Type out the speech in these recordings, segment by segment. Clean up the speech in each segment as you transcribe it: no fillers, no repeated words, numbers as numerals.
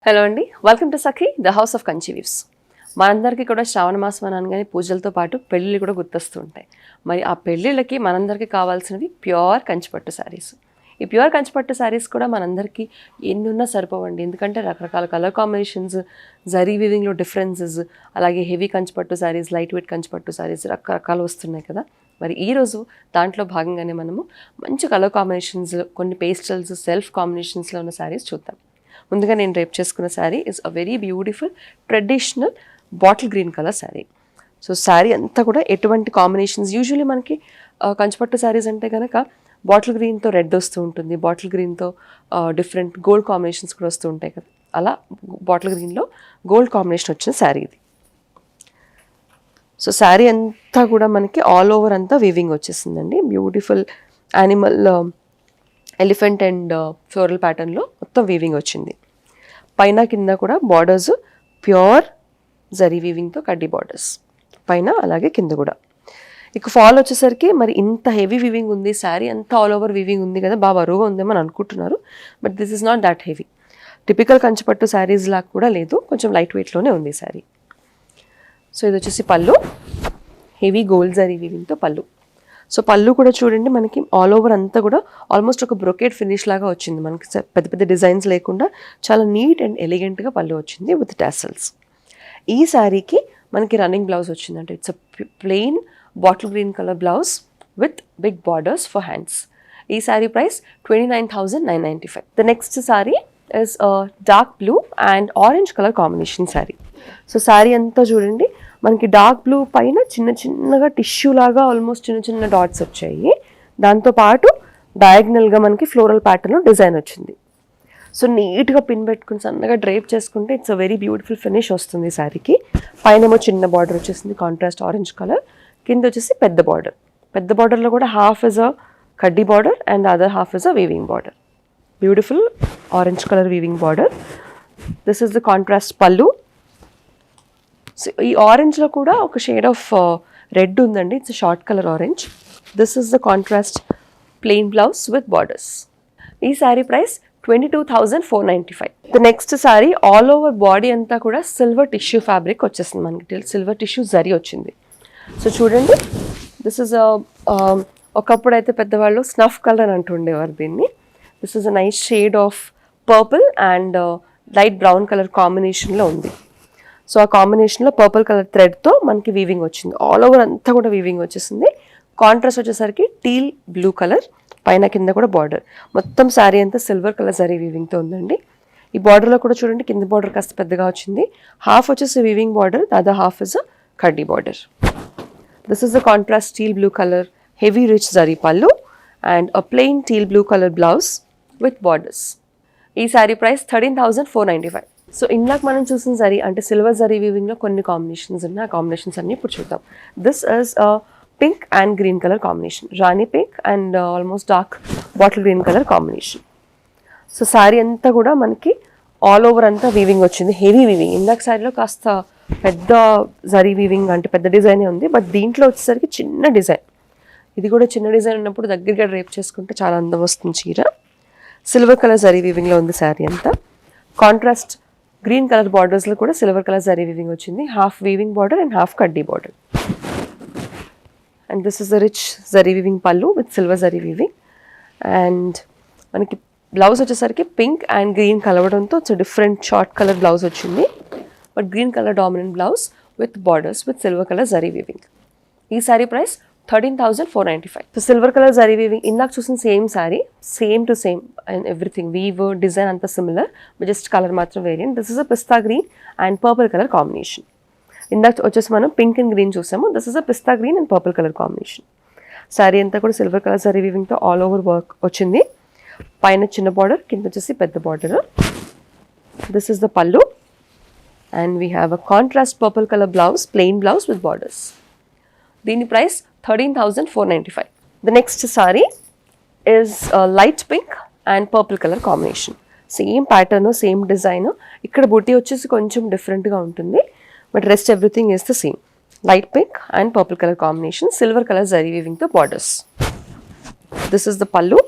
Hello అండి, welcome to Sakhi the house of Kanchi weaves. మనందరికీ కూడా శ్రావణ మాసం అనగానే పూజలతో పాటు పెళ్ళిళ్ళు కూడా గుర్తొస్తూ ఉంటాయి. మరి ఆ పెళ్ళిళ్ళకి మనందరికీ కావాల్సినవి ప్యూర్ కంచిపట్టు శారీస్. ఈ ప్యూర్ కంచిపట్టు శారీస్ కూడా మనందరికీ ఎన్నున్నా సరిపోవండి, ఎందుకంటే రకరకాల కలర్ కాంబినేషన్స్, జరీ వీవింగ్లో డిఫరెన్సెస్, అలాగే హెవీ కంచిపట్టు శారీస్, లైట్ వెయిట్ కంచిపట్టు శారీస్ రకరకాలు వస్తున్నాయి కదా. మరి ఈరోజు దాంట్లో భాగంగానే మనము మంచి కలర్ కాంబినేషన్స్, కొన్ని పేస్టల్స్, సెల్ఫ్ కాంబినేషన్స్లో ఉన్న శారీస్ చూద్దాం. ముందుగా నేను రేప్ చేసుకున్న sari is a very beautiful traditional bottle green colour sari. So sari అంతా కూడా ఎటువంటి కాంబినేషన్స్, యూజువల్లీ మనకి కంచిపట్టు శారీస్ అంటే కనుక బాటిల్ గ్రీన్తో రెడ్ వస్తూ ఉంటుంది, బాటిల్ గ్రీన్తో డిఫరెంట్ గోల్డ్ కాంబినేషన్స్ కూడా వస్తూ ఉంటాయి కదా. అలా బాటిల్ గ్రీన్లో గోల్డ్ కాంబినేషన్ వచ్చిన శారీ ఇది. సో శారీ అంతా కూడా మనకి ఆల్ ఓవర్ అంతా వీవింగ్ వచ్చేసిందండి. Beautiful animal, elephant and floral ప్యాటర్న్లో మొత్తం వీవింగ్ వచ్చింది. పైన కింద కూడా బార్డర్స్ ప్యూర్ జరీ వీవింగ్తో కడ్డీ బార్డర్స్ పైన, అలాగే కింద కూడా. ఇక ఫాల్ వచ్చేసరికి మరి ఇంత హెవీ వీవింగ్ ఉంది, శారీ అంతా ఆల్ ఓవర్ వీవింగ్ ఉంది కదా, బాగా బరువుగా ఉందేమో అని అనుకుంటున్నారు. But this is not that heavy. Typical కంచిపట్టు శారీస్ లాగా కూడా లేదు, కొంచెం లైట్ వెయిట్లోనే ఉంది శారీ. సో ఇది వచ్చేసి పళ్ళు, హెవీ గోల్డ్ జరీ వీవింగ్తో పళ్ళు. సో పళ్ళు కూడా చూడండి, మనకి ఆల్ ఓవర్ అంతా కూడా ఆల్మోస్ట్ ఒక బ్రొకేట్ ఫినిష్ లాగా వచ్చింది. మనకి పెద్ద పెద్ద డిజైన్స్ లేకుండా చాలా నీట్ అండ్ ఎలిగెంట్గా పళ్ళు వచ్చింది విత్ టాసల్స్. ఈ శారీకి మనకి రన్నింగ్ బ్లౌజ్ వచ్చిందంటే it's a plain bottle green colour blouse with big borders for hands. ఈ sari price 29,995. The next sari is dark blue and orange colour combination sari. So sari అంతా చూడండి, మనకి డార్క్ బ్లూ పైన చిన్న చిన్నగా టిష్యూ లాగా ఆల్మోస్ట్ చిన్న చిన్న డాట్స్ వచ్చాయి. దాంతోపాటు డయాగ్నల్గా మనకి ఫ్లోరల్ ప్యాటర్న్లో డిజైన్ వచ్చింది. సో నీట్గా పిన్ పెట్టుకుని సన్నగా డ్రైప్ చేసుకుంటే it's a very beautiful finish వస్తుంది ఈ శారీకి. పైన ఏమో చిన్న బార్డర్ వచ్చేసింది కాంట్రాస్ట్ ఆరెంజ్ కలర్, కింద వచ్చేసి పెద్ద బార్డర్. పెద్ద బార్డర్లో కూడా half is a kaddi border and other half is a weaving border. Beautiful orange colour weaving border. This is the contrast pallu. So ఈ ఆరెంజ్లో కూడా ఒక షేడ్ ఆఫ్ రెడ్ ఉందండి, it's short colour orange. This is the contrast plain blouse with borders. ఈ sari price 22,495. The next sari all over body అంతా కూడా silver tissue fabric వచ్చేసింది, మనకి సిల్వర్ టిష్యూ జరీ వచ్చింది. సో చూడండి, దిస్ ఇస్ ఒకప్పుడు అయితే పెద్దవాళ్ళు స్నఫ్ కలర్ అంటుండేవారు దీన్ని. This is a nice shade of purple and light brown colour కాంబినేషన్లో ఉంది. సో ఆ కాంబినేషన్లో పర్పుల్ కలర్ థ్రెడ్తో మనకి వీవింగ్ వచ్చింది, ఆల్ ఓవర్ అంతా కూడా వీవింగ్ వచ్చేసింది. కాంట్రాస్ట్ వచ్చేసరికి టీల్ బ్లూ కలర్, పైన కింద కూడా బార్డర్. మొత్తం శారీ అంతా సిల్వర్ కలర్ జరీ వీవింగ్తో ఉందండి. ఈ బార్డర్లో కూడా చూడండి, కింద బార్డర్ కాస్త పెద్దగా వచ్చింది. హాఫ్ వచ్చేసి weaving border, other half is a kaddi border. This is the contrast teal blue colour heavy rich zari pallu and a plain teal blue colour blouse with borders. ఈ శారీ ప్రైస్ 13,495. సో ఇందాక మనం చూసిన జరీ అంటే సిల్వర్ జరీ వీవింగ్లో కొన్ని కాంబినేషన్స్ ఉన్నాయి, ఆ కాంబినేషన్స్ అన్ని ఇప్పుడు చూద్దాం. This is pink and green colour combination, Rani pink and almost dark bottle green colour combination. So sari అంతా కూడా మనకి ఆల్ ఓవర్ అంతా వీవింగ్ వచ్చింది, హెవీ వీవింగ్. ఇందాక శారీలో కాస్త పెద్ద జరీ వీవింగ్ అంటే పెద్ద డిజైనే ఉంది, బట్ దీంట్లో వచ్చేసరికి చిన్న డిజైన్. ఇది కూడా చిన్న డిజైన్ ఉన్నప్పుడు దగ్గరగా డ్రేప్ చేసుకుంటే చాలా అందం వస్తుంది చీర. సిల్వర్ కలర్ జరీ వీవింగ్లో ఉంది శారీ అంతా. కాంట్రాస్ట్ గ్రీన్ కలర్ బార్డర్స్లో కూడా సిల్వర్ కలర్ జరీ వీవింగ్ వచ్చింది, half weaving border and half kaddi border. And this is the rich zari weaving pallu with silver zari weaving. And మనకి బ్లౌజ్ వచ్చేసరికి పింక్ అండ్ గ్రీన్ కలవడంతో it's different short colour blouse వచ్చింది, but green colour dominant blouse with borders with silver colour zari weaving. ఈ sari price 13,495. So silver colour zari weaving ఇందాక చూసిన same sari, same to same and everything, weave design అంతా similar, just colour మాత్రం variant. This is a pista green and purple colour combination. ఇందాక వచ్చేసి మనం pink and green చూసాము, this is a pista green and purple colour combination. Sari అంతా కూడా silver colour zari వీవింగ్తో all over work వచ్చింది. పైన చిన్న బార్డర్, కింద వచ్చేసి పెద్ద border. This is the pallu and we have a contrast purple colour blouse, plain blouse with borders. దీని price 13,495. The next saree is light pink and purple color combination. Same pattern, same design. ఇక్కడ బూటీ వచ్చేసి కొంచెం డిఫరెంట్గా ఉంటుంది, but rest everything is the same. Light pink and purple colour combination, silver colour zari వీవింగ్తో borders. This is the pallu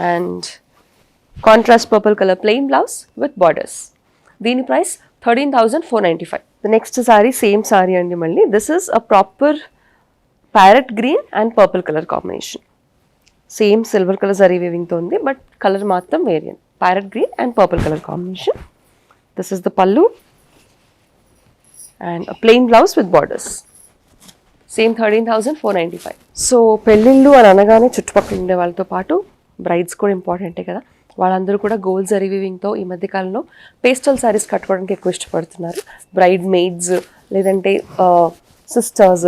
and contrast purple colour plain blouse with borders. దీని price 13,495. The next sari same sari అండి మళ్ళీ. This is a proper parrot green and purple colour combination. Same silver colour zari వీవింగ్తో ఉంది, but colour మాత్రం variant. Parrot green and purple colour combination. This is the పల్లు and a plain blouse with borders. Same 13,495. So పెళ్ళిళ్ళు అని అనగానే చుట్టుపక్కల ఉండే వాళ్ళతో పాటు బ్రైడ్స్ కూడా ఇంపార్టెంటే కదా, వాళ్ళందరూ కూడా గోల్డ్ జరీ వీవింగ్తో ఈ మధ్యకాలంలో పేస్టల్ శారీస్ కట్టుకోవడానికి ఎక్కువ ఇష్టపడుతున్నారు. బ్రైడ్ మెయిడ్స్ లేదంటే సిస్టర్స్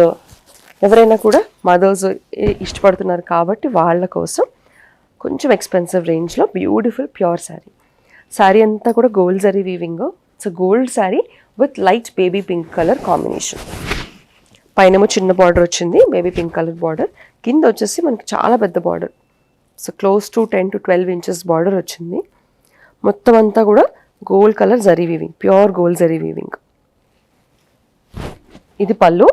ఎవరైనా కూడా మదర్స్ ఇష్టపడుతున్నారు కాబట్టి వాళ్ళ కోసం కొంచెం ఎక్స్పెన్సివ్ రేంజ్లో బ్యూటిఫుల్ ప్యూర్ శారీ. శారీ అంతా కూడా gold zari weaving. It's gold sari with light baby pink colour combination. పైనేమో చిన్న బార్డర్ వచ్చింది, బేబీ పింక్ కలర్ బార్డర్. కింద వచ్చేసి మనకి చాలా పెద్ద border, so close to 10 to 12 inches border వచ్చింది. మొత్తం అంతా కూడా gold colour zari weaving, pure gold zari weaving. ఇది పళ్ళు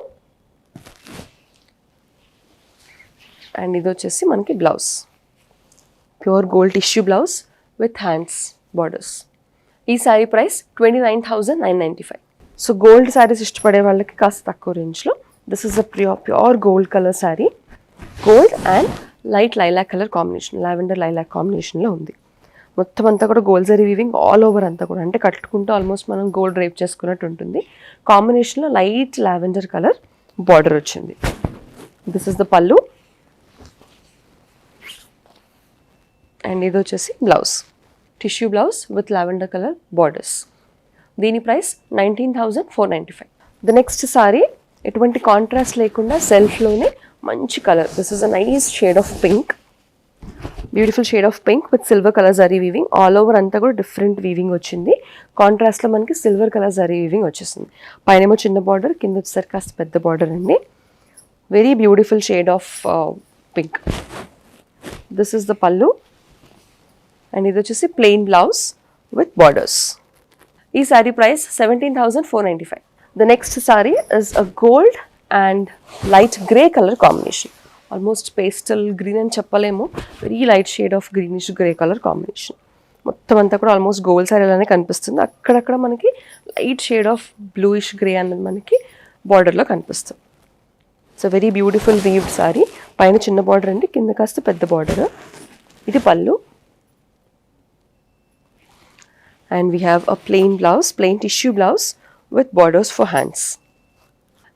అండ్ ఇది వచ్చేసి మనకి blouse, pure gold tissue blouse with hands borders. ఈ sari price 29,995. So gold saris ఇష్టపడే వాళ్ళకి కాస్త తక్కువ రేంజ్లో this is a pure gold colour sari. Gold and light lilac colour combination, lavender lilac కాంబినేషన్లో ఉంది. మొత్తం అంతా కూడా gold zari weaving all over అంతా కూడా, అంటే కట్టుకుంటూ ఆల్మోస్ట్ మనం గోల్డ్ రేప్ చేసుకున్నట్టు ఉంటుంది. కాంబినేషన్లో లైట్ లావెండర్ కలర్ బార్డర్ వచ్చింది. దిస్ ఇస్ ద పల్లు అండ్ ఇది వచ్చేసి blouse, tissue blouse with lavender colour borders. దీని ప్రైస్ 19,495. ద నెక్స్ట్ సారీ ఎటువంటి కాంట్రాస్ట్ లేకుండా సెల్ఫ్లోనే మంచి colour. This is a nice shade of pink, beautiful shade of pink with silver colour zari weaving. All over అంతా కూడా different weaving వచ్చింది. కాంట్రాస్ట్లో మనకి silver colour zari weaving వచ్చేసింది. పైనేమో చిన్న బార్డర్, కింద వచ్చేసరికి కాస్త పెద్ద బార్డర్ అండి. Very beautiful shade of pink. This is the పల్లు అండ్ ఇది వచ్చేసి ప్లెయిన్ బ్లౌజ్ విత్ బార్డర్స్. ఈ sorry price 17,495. The next sorry is a gold and light grey colour combination. Almost pastel green అని చెప్పలేము, very light shade of greenish grey colour combination. మొత్తం అంతా కూడా almost gold sorry లానే కనిపిస్తుంది. అక్కడక్కడ మనకి light shade of bluish grey అన్నది మనకి బార్డర్లో కనిపిస్తుంది. So very beautiful weaved sorry. పైన చిన్న బార్డర్ అండి, కింద కాస్త పెద్ద బార్డర్. ఇది పళ్ళు and we have a plain blouse, plain tissue blouse with borders for hands.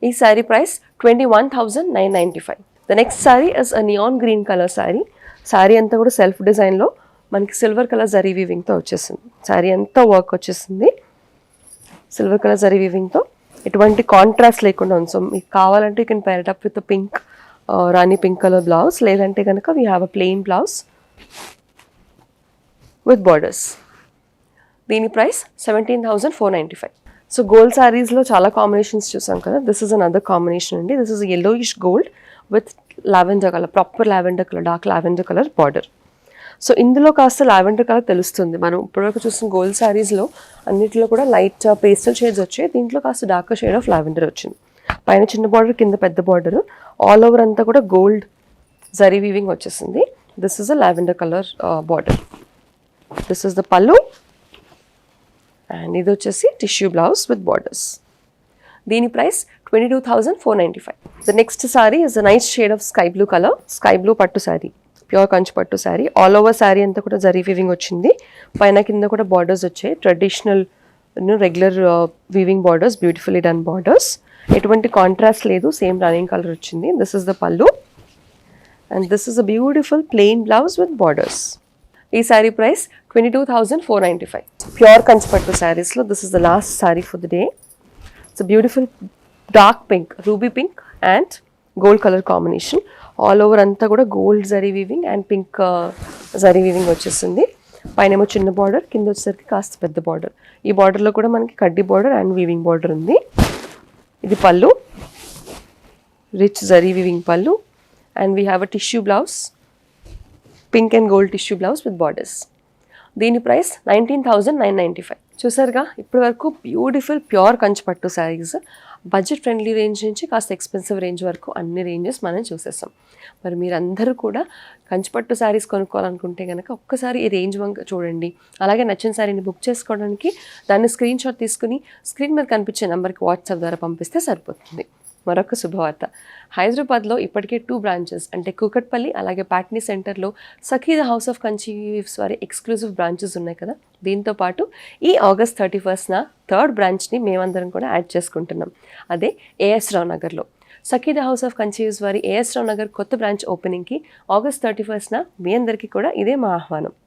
ఈ saree price 21,995. The next saree is a neon green color saree. Saree అంతా కూడా సెల్ఫ్ డిజైన్లో మనకి సిల్వర్ కలర్ జరీ వీవింగ్తో వచ్చేసింది. శారీ అంతా వర్క్ వచ్చేసింది సిల్వర్ కలర్ జరీ వీవింగ్తో, ఎటువంటి కాంట్రాస్ట్ లేకుండా ఉంది. సో మీకు కావాలంటే you can pair it up with pink, Rani pink colour blouse, లేదంటే కనుక we have a plain blouse with borders. దీని ప్రైస్ 17,495. సో గోల్డ్ శారీస్లో చాలా కాంబినేషన్స్ చూసాం కదా, దిస్ ఇస్ అనదర్ కాంబినేషన్ అండి. This is yellowish gold with lavender colour, proper lavender colour, dark lavender colour border. So ఇందులో కాస్త లావెండర్ కలర్ తెలుస్తుంది. మనం ఇప్పటివరకు చూసిన గోల్డ్ శారీస్లో అన్నింటిలో కూడా లైట్ పేస్టల్ షేడ్స్ వచ్చాయి, దీంట్లో కాస్త డార్క్ షేడ్ ఆఫ్ లావెండర్ వచ్చింది. పైన చిన్న బార్డర్, కింద పెద్ద బార్డర్, ఆల్ ఓవర్ అంతా కూడా గోల్డ్ జరీ వీవింగ్ వచ్చేసింది. This is a lavender colour border. This is the పల్లు అండ్ ఇది వచ్చేసి టిష్యూ బ్లౌజ్ విత్ బార్డర్స్. దీని price 22,495. The next sorry is a nice shade of sky blue colour, sky blue పట్టు sari, pure Kanchi పట్టు sari. All over sari అంతా కూడా zari weaving వచ్చింది. పైన కింద కూడా బార్డర్స్ వచ్చాయి, traditional regular weaving borders, beautifully done borders. ఎటువంటి కాంట్రాస్ట్ లేదు, సేమ్ రన్నింగ్ కలర్ వచ్చింది. దిస్ ఇస్ ద పల్లు and this is a beautiful plain blouse with borders. ఈ శారీ ప్రైస్ 22,495. ప్యూర్ కంచిపట్టు శారీస్లో this is the last sari for the day. It's beautiful dark pink, ruby pink and gold colour combination. All over అంతా కూడా gold zari weaving and pink zari weaving వచ్చేసింది. పైన ఏమో చిన్న border, కింద వచ్చేసరికి కాస్త పెద్ద బార్డర్. ఈ బార్డర్లో కూడా మనకి కడ్డీ బార్డర్ అండ్ వీవింగ్ బార్డర్ ఉంది. ఇది పళ్ళు, రిచ్ జరీ వీవింగ్ పళ్ళు and we have a tissue blouse, pink and gold tissue blouse with borders. దీని ప్రైస్ 19,995. చూసారుగా ఇప్పటి వరకు బ్యూటిఫుల్ ప్యూర్ కంచిపట్టు శారీస్. బడ్జెట్ ఫ్రెండ్లీ రేంజ్ నుంచి కాస్త ఎక్స్పెన్సివ్ రేంజ్ వరకు అన్ని రేంజెస్ మనం చూసేస్తాం. మరి మీరందరూ కూడా కంచిపట్టు శారీస్ కొనుక్కోవాలనుకుంటే కనుక ఒక్కసారి ఈ రేంజ్ వంక చూడండి. అలాగే నచ్చిన శారీని బుక్ చేసుకోవడానికి దాన్ని స్క్రీన్ షాట్ తీసుకుని స్క్రీన్ మీద కనిపించే నెంబర్కి వాట్సాప్ ద్వారా పంపిస్తే సరిపోతుంది. మరొక శుభవార్త, హైదరాబాద్లో ఇప్పటికే 2 బ్రాంచెస్ అంటే కూకట్పల్లి అలాగే పాట్నీ సెంటర్లో Sakhi the house of Kanchi weaves వారి ఎక్స్క్లూజివ్ బ్రాంచెస్ ఉన్నాయి కదా. దీంతో పాటు ఈ August 31st 3rd బ్రాంచ్ని మేమందరం కూడా యాడ్ చేసుకుంటున్నాం. అదే ఏఎస్ రావు నగర్లో. Sakhi the house of Kanchi weaves వారి ఏఎస్ రావు నగర్ కొత్త బ్రాంచ్ ఓపెనింగ్కి August 31st మీ అందరికీ కూడా ఇదే మా ఆహ్వానం.